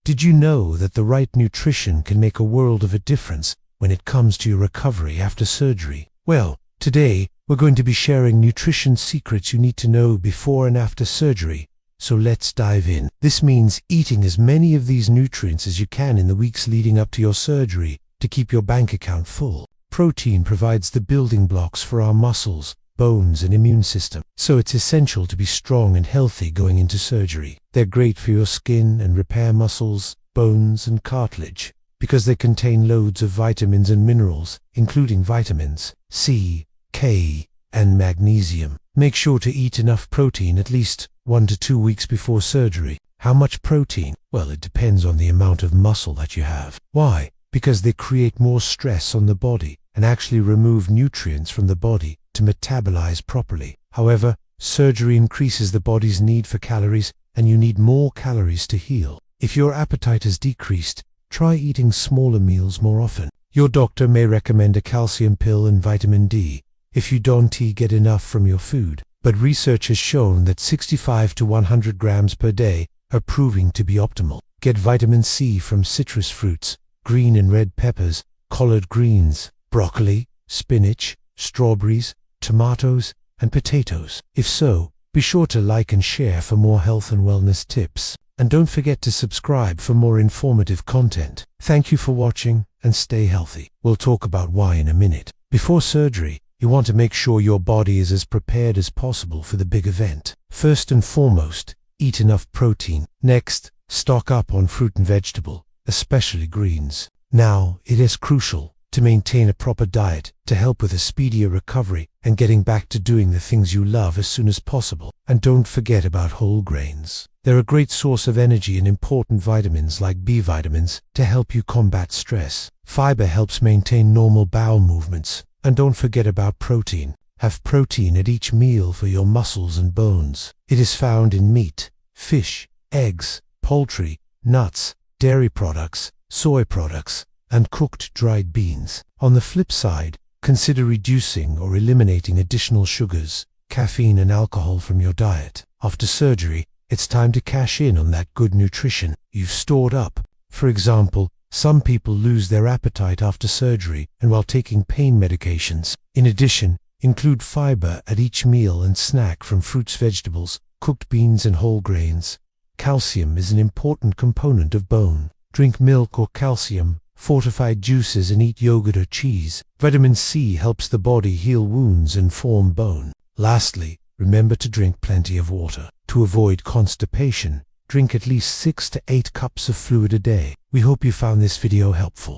Did you know that the right nutrition can make a world of a difference when it comes to your recovery after surgery? Well, today we're going to be sharing nutrition secrets you need to know before and after surgery. So let's dive in. This means eating as many of these nutrients as you can in the weeks leading up to your surgery to keep your bank account full. Protein provides the building blocks for our muscles, bones and immune system, so it's essential to be strong and healthy going into surgery. They're great for your skin and repair muscles, bones and cartilage because they contain loads of vitamins and minerals, including vitamins C, K, and magnesium. Make sure to eat enough protein at least 1 to 2 weeks before surgery. How much protein? Well, it depends on the amount of muscle that you have. Why? Because they create more stress on the body and actually remove nutrients from the body to metabolize properly. However, surgery increases the body's need for calories, and you need more calories to heal. If your appetite has decreased, try eating smaller meals more often. Your doctor may recommend a calcium pill and vitamin D if you don't get enough from your food. But research has shown that 65 to 100 grams per day are proving to be optimal. Get vitamin C from citrus fruits, green and red peppers, collard greens, broccoli, spinach, strawberries, tomatoes, and potatoes. If so, be sure to like and share for more health and wellness tips. And don't forget to subscribe for more informative content. Thank you for watching and stay healthy. We'll talk about why in a minute. Before surgery, you want to make sure your body is as prepared as possible for the big event. First and foremost, eat enough protein. Next, stock up on fruit and vegetable, especially greens. Now, it is crucial to maintain a proper diet to help with a speedier recovery and getting back to doing the things you love as soon as possible. And don't forget about whole grains. They're a great source of energy and important vitamins like B vitamins to help you combat stress. Fiber helps maintain normal bowel movements. And don't forget about protein. Have protein at each meal for your muscles and bones. It is found in meat, fish, eggs, poultry, nuts, dairy products, soy products, and cooked dried beans. On the flip side, consider reducing or eliminating additional sugars, caffeine and alcohol from your diet. After surgery, it's time to cash in on that good nutrition you've stored up. For example, some people lose their appetite after surgery and while taking pain medications. In addition, include fiber at each meal and snack from fruits, vegetables, cooked beans and whole grains. Calcium is an important component of bone. Drink milk or calcium, fortified juices and eat yogurt or cheese. Vitamin C helps the body heal wounds and form bone. Lastly, remember to drink plenty of water. To avoid constipation, drink at least 6 to 8 cups of fluid a day. We hope you found this video helpful.